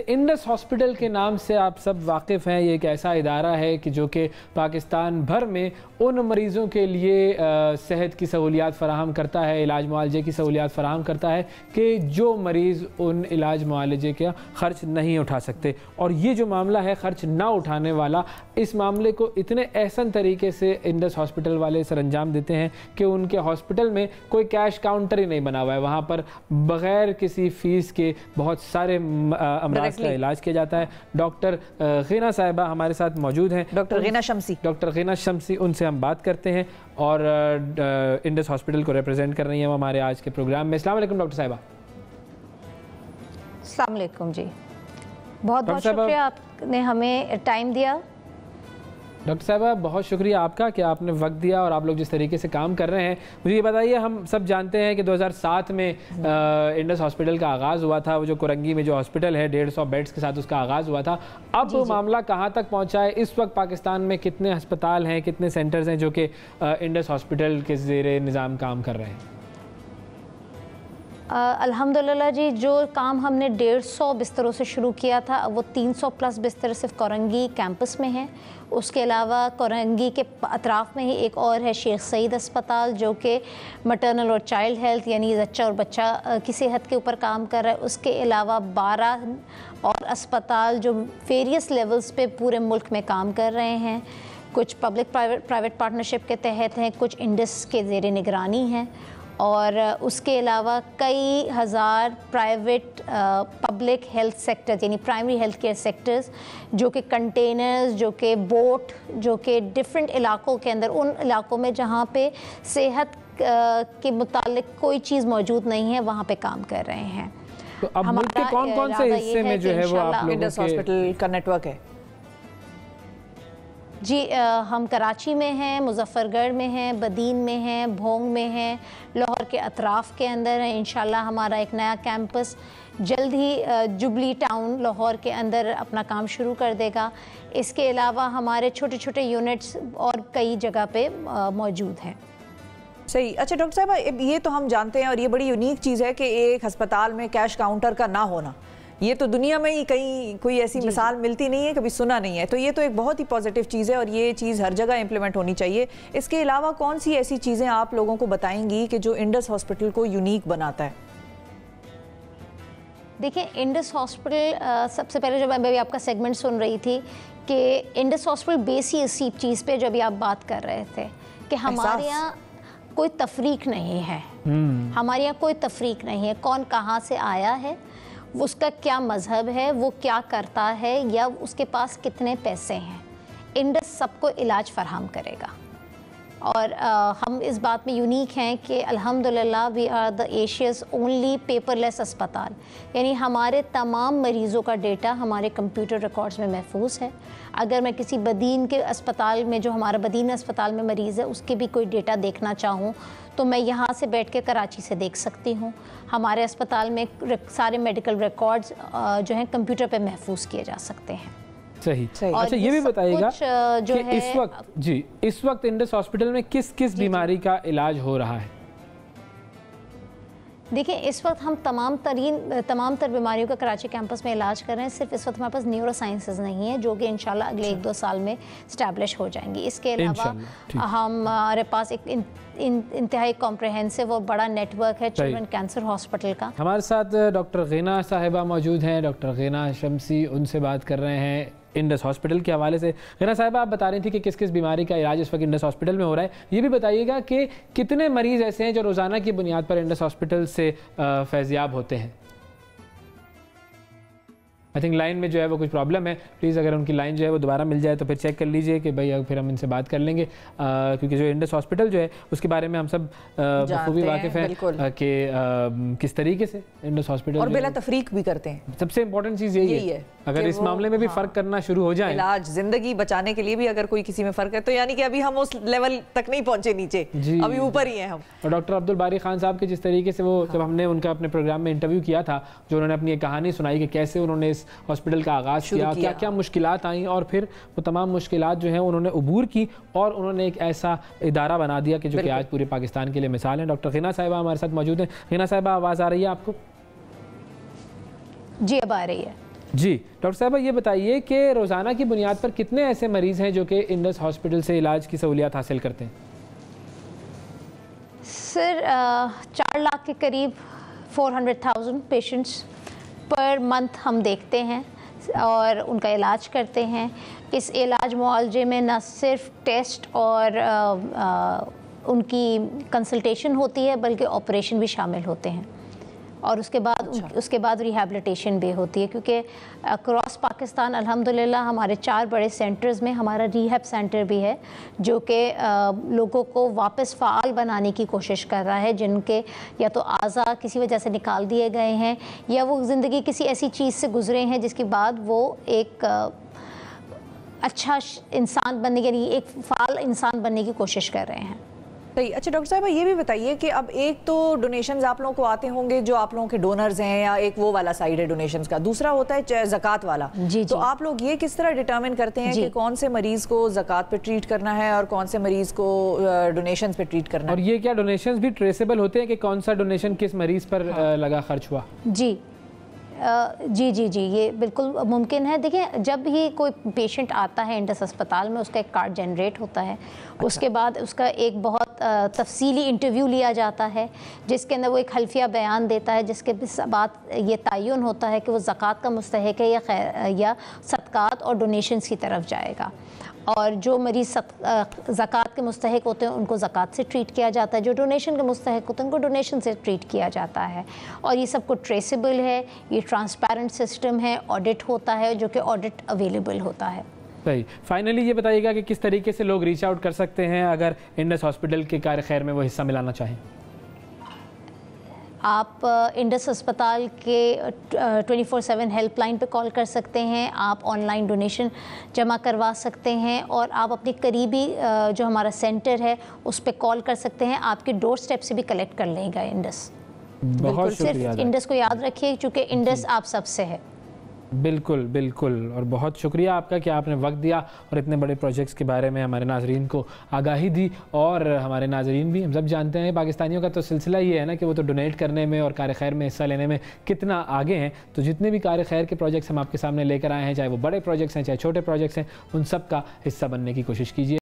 Indus hospital کے نام سے آپ سب واقف ہیں. یہ ایک ایسا ادارہ ہے کہ جو کہ پاکستان بھر میں ان مریضوں کے لیے صحت کی سہولیات فراہم کرتا ہے, علاج معالجے کی سہولیات فراہم کرتا ہے کہ جو مریض ان علاج معالجے کا خرچ نہیں اٹھا سکتے. اور یہ جو معاملہ ہے خرچ نہ اٹھانے والا, اس معاملے کو اتنے احسن طریقے سے انڈس ہاسپٹل والے سر انجام دیتے ہیں کہ ان کے ہاسپٹل میں کوئی کیش کاؤنٹر ہی نہیں بنا ہوا ہے. وہاں پر بغیر کسی فیس کے بہت سارے امراض کا علاج کیا جاتا ہے. ڈاکٹر غینا صاحبہ ہمارے ساتھ موجود ہیں, ڈاکٹر غینا شمسی, ان سے ہم بات کرتے ہیں اور انڈس ہاسپٹل کو ریپرزینٹ کر رہی ہیں وہ ہمارے آج کے پروگرام میں. السلام علیکم ڈاکٹر صاحبہ. السلام علیکم جی, بہت بہت شکریہ آپ نے ہمیں ٹائم دیا. ڈاکٹر صاحبہ بہت شکریہ آپ کا کہ آپ نے وقت دیا اور آپ لوگ جس طریقے سے کام کر رہے ہیں. مجھے یہ بتائیے, ہم سب جانتے ہیں کہ 2007 میں انڈس ہاسپٹل کا آغاز ہوا تھا, وہ جو کورنگی میں جو ہاسپٹل ہے 150 بیڈز کے ساتھ اس کا آغاز ہوا تھا. اب معاملہ کہاں تک پہنچا ہے؟ اس وقت پاکستان میں کتنے ہسپتال ہیں, کتنے سینٹرز ہیں جو کہ انڈس ہاسپٹل کے زیر نظام کام کر رہے ہیں؟ الحمدللہ جی, جو کام ہم نے 150 بستروں سے شروع کیا تھا وہ 300 پلس بستر صرف کورنگی کیمپس میں ہیں. اس کے علاوہ کورنگی کے اطراف میں ہی ایک اور ہے شیخ سعید اسپتال جو کہ مٹرنل اور چائلڈ ہیلتھ یعنی بچہ اور بچہ کی صحت کے اوپر کام کر رہا ہے. اس کے علاوہ 12 اور اسپتال جو ویریس لیولز پہ پورے ملک میں کام کر رہے ہیں. کچھ پبلک پرائیویٹ پارٹنرشپ کے تحت ہیں, کچھ انڈس کے زیر نگرانی ہیں, اور اس کے علاوہ کئی ہزار پرائیویٹ پبلک ہیلتھ سیکٹرز یعنی پرائمری ہیلتھ کیئر سیکٹرز جو کہ کنٹینرز, جو کہ بوٹ, جو کہ ڈفرینٹ علاقوں کے اندر, ان علاقوں میں جہاں پہ صحت کے متعلق کوئی چیز موجود نہیں ہے وہاں پہ کام کر رہے ہیں. تو اب ملک کے کون کون سے حصے میں جو ہے وہ آپ لوگوں انڈس ہاسپٹل کا نیٹ ورک ہے؟ جی, ہم کراچی میں ہیں, مظفر گڑھ میں ہیں, بدین میں ہیں, بھونگ میں ہیں, لاہور کے اطراف کے اندر ہیں. انشاءاللہ ہمارا ایک نیا کیمپس جلد ہی جبلی ٹاؤن لاہور کے اندر اپنا کام شروع کر دے گا. اس کے علاوہ ہمارے چھوٹے چھوٹے یونٹس اور کئی جگہ پہ موجود ہیں. صحیح. اچھا ڈاکٹر صاحبہ, یہ تو ہم جانتے ہیں اور یہ بڑی یونیک چیز ہے کہ ایک ہسپتال میں کیش کاؤنٹر کا نہ ہونا. یہ تو دنیا میں ہی کہیں کوئی ایسی مثال ملتی نہیں ہے, کبھی سنا نہیں ہے. تو یہ تو ایک بہت ہی پازیٹیو چیز ہے اور یہ چیز ہر جگہ امپلیمنٹ ہونی چاہیے. اس کے علاوہ کون سی ایسی چیزیں آپ لوگوں کو بتائیں گی کہ جو انڈس ہاسپٹل کو یونیک بناتا ہے؟ دیکھیں, انڈس ہاسپٹل سب سے پہلے جب میں بھی آپ کا سیگمنٹ سن رہی تھی کہ انڈس ہاسپٹل بیس ہی اسی چیز پہ جو ابھی آپ بات کر رہے تھے کہ ہمارے یہاں کوئی تفریق نہیں ہے. ہمارے یہاں کوئی تفریق نہیں ہے. کون کہاں سے آیا ہے, اس کا کیا مذہب ہے, وہ کیا کرتا ہے, یا اس کے پاس کتنے پیسے ہیں, انڈس سب کو علاج فراہم کرے گا. اور ہم اس بات میں یونیک ہیں کہ الحمدللہ we are the Asia's only paperless اسپتال. یعنی ہمارے تمام مریضوں کا ڈیٹا ہمارے کمپیوٹر ریکارڈز میں محفوظ ہے. اگر میں کسی بدین کے اسپتال میں, جو ہمارا بدین اسپتال میں مریض ہے, اس کے بھی کوئی ڈیٹا دیکھنا چاہوں تو میں یہاں سے بیٹھ کے کراچی سے دیکھ سکتی ہوں. ہمارے اسپتال میں سارے میڈیکل ریکارڈز جو ہیں کمپیوٹر پہ محفوظ کیے جا سکتے ہیں. صحیح. اچھا یہ بھی بتائیے گا کہ اس وقت انڈس ہاسپٹل میں کس کس بیماری کا علاج ہو رہا ہے؟ دیکھیں, اس وقت ہم تمام تر بیماریوں کا کراچی کیمپس میں علاج کر رہے ہیں. صرف اس وقت ہمارے پاس نیورو سائنسز نہیں ہیں جو کہ انشاءاللہ اگلے 1-2 سال میں اسٹیبلش ہو جائیں گی. اس کے علاوہ ہمارے پاس ایک انتہائی کمپریہنسو اور بڑا نیٹ ورک ہے چلڈرن کینسر ہاسپٹل کا. ہمارے ساتھ ڈاکٹر غینا صاحبہ موجود ہیں, ڈاکٹر غینا شمسی, ان سے بات کر رہے ہیں انڈس ہاسپٹل کے حوالے سے. غینا صاحبہ, آپ بتا رہی تھی کہ کس کس بیماری کا علاج اس وقت انڈس ہاسپٹل میں ہو رہا ہے. یہ بھی بتائیے گا کہ کتنے مریض ایسے ہیں جو روزانہ کی بنیاد پر انڈس ہاسپٹل سے فیضیاب ہوتے ہیں؟ آئی تھنک لائن میں جو ہے وہ کچھ پرابلم ہے. پلیز اگر ان کی لائن جو ہے وہ دوبارہ مل جائے تو پھر چیک کر لیجئے کہ بھائی پھر ہم ان سے بات کر لیں گے, کیونکہ جو انڈس ہاسپٹل جو ہے اس کے بارے میں ہم سب بخوبی واقف ہیں کہ کس طریقے سے انڈس ہاسپٹل اور بلا تفریق بھی کرتے ہیں. سب سے امپورٹنٹ چیز یہی ہے اگر اس معاملے میں بھی فرق کرنا شروع ہو جائے, علاج زندگی بچانے کے لیے بھی اگر کوئی کسی میں فرق ہے تو یعنی کہ ابھی ہم اس لیول تک نہیں پہنچے نیچے, ابھی اوپر ہی ہیں ہم. اور ڈاکٹر عبدالباری خان صاحب کے جس طریقے سے وہ جب ہم نے ان کا اپنے پروگرام میں انٹرویو کیا تھا, جو انہوں نے اپنی ایک کہانی سنائی کہ کیسے انہوں نے اس ہاسپٹل کا آغاز کیا, کیا کیا مشکلات آئیں اور پھر وہ تمام مشکلات جو ہیں انہوں نے عبور کی اور انہوں نے ایک ایسا ادارہ بنا دیا کہ جو کہ آج پورے پاکستان کے لیے مثال ہے. ڈاکٹر غینا صاحبہ ہمارے ساتھ موجود ہیں. غینا صاحبہ, آواز آ رہی ہے آپ کو؟ جی اب آ رہی ہے. جی ڈاکٹر صاحبہ یہ بتائیے کہ روزانہ کی بنیاد پر کتنے ایسے مریض ہیں جو کہ انڈس ہاسپٹل سے علاج کی سہولیات حاصل کرتے ہیں؟ سر 4 لاکھ کے قریب 400,000 پیشنٹس پر منتھ ہم دیکھتے ہیں اور ان کا علاج کرتے ہیں. اس علاج معالجے میں نہ صرف ٹیسٹ اور ان کی کنسلٹیشن ہوتی ہے بلکہ آپریشن بھی شامل ہوتے ہیں اور اس کے بعد ریہیبلیٹیشن بھی ہوتی ہے, کیونکہ اکراس پاکستان الحمدللہ ہمارے 4 بڑے سینٹرز میں ہمارا ریہیب سینٹر بھی ہے جو کہ لوگوں کو واپس فعال بنانے کی کوشش کر رہا ہے, جن کے یا تو اعضاء کسی وجہ سے نکال دیے گئے ہیں یا وہ زندگی کسی ایسی چیز سے گزرے ہیں جس کے بعد وہ ایک اچھا انسان بننے یعنی ایک فعال انسان بننے کی کوشش کر رہے ہیں. صحیح. اچھا ڈاکٹر صاحبہ یہ بھی بتائیے کہ اب ایک تو ڈونیشنز آپ لوگوں کو آتے ہوں گے جو آپ لوگوں کے ڈونرز ہیں یا ایک وہ والا سائیڈ ہے ڈونیشنز کا, دوسرا ہوتا ہے زکوٰۃ والا. تو آپ لوگ یہ کس طرح ڈیٹرمن کرتے ہیں کہ کون سے مریض کو زکوٰۃ پہ ٹریٹ کرنا ہے اور کون سے مریض کو ڈونیشنز پہ ٹریٹ کرنا ہے؟ اور یہ کیا ڈونیشنز بھی ٹریسیبل ہوتے ہیں کہ کون سا ڈونیشن کس مریض پر لگا خرچ ہوا؟ جی یہ بالکل ممکن ہے. دیکھیں جب ہی کوئی پیشنٹ آتا ہے انڈس اسپتال میں اس کا ایک کارڈ جنریٹ ہوتا ہے, اس کے بعد اس کا ایک بہت تفصیلی انٹرویو لیا جاتا ہے جس کے اندر وہ ایک حلفیہ بیان دیتا ہے جس کے بعد یہ تعین ہوتا ہے کہ وہ زکوٰۃ کا مستحق ہے یا صدقات اور ڈونیشنز کی طرف جائے گا. اور جو مریض زکوٰۃ کے مستحق ہوتے ہیں ان کو زکوٰۃ سے ٹریٹ کیا جاتا ہے, جو ڈونیشن کے مستحق ہوتے ہیں ان کو ڈونیشن سے ٹریٹ کیا جاتا ہے. اور یہ سب کو ٹریسیبل ہے, یہ ٹرانسپیرنٹ سسٹم ہے, آڈٹ ہوتا ہے جو کہ آڈٹ اویلیبل ہوتا ہے. صحیح. فائنلی یہ بتائیے گا کہ کس طریقے سے لوگ ریچ آؤٹ کر سکتے ہیں اگر انڈس ہاسپٹل کے کار خیر میں وہ حصہ ملانا چاہیں؟ آپ انڈس اسپتال کے 24/7 ہیلپ لائن پہ کال کر سکتے ہیں, آپ آن لائن ڈونیشن جمع کروا سکتے ہیں اور آپ اپنی قریبی جو ہمارا سینٹر ہے اس پہ کال کر سکتے ہیں. آپ کے ڈور سٹیپ سے بھی کلیکٹ کر لے گا انڈس. بہت شکریہ. صرف انڈس کو یاد رکھیے کیونکہ انڈس آپ سب سے ہے. بالکل اور بہت شکریہ آپ کا کہ آپ نے وقت دیا اور اتنے بڑے پروجیکٹس کے بارے میں ہمارے ناظرین کو آگاہی دی. اور ہمارے ناظرین بھی, ہم سب جانتے ہیں پاکستانیوں کا تو سلسلہ یہ ہے نا کہ وہ تو ڈونیٹ کرنے میں اور کار خیر میں حصہ لینے میں کتنا آگے ہیں. تو جتنے بھی کار خیر کے پروجیکٹس ہم آپ کے سامنے لے کر آئے ہیں, چاہے وہ بڑے پروجیکٹس ہیں چاہے چھوٹے پروجیکٹس ہیں, ان سب کا حصہ بننے کی کوشش کیجیے.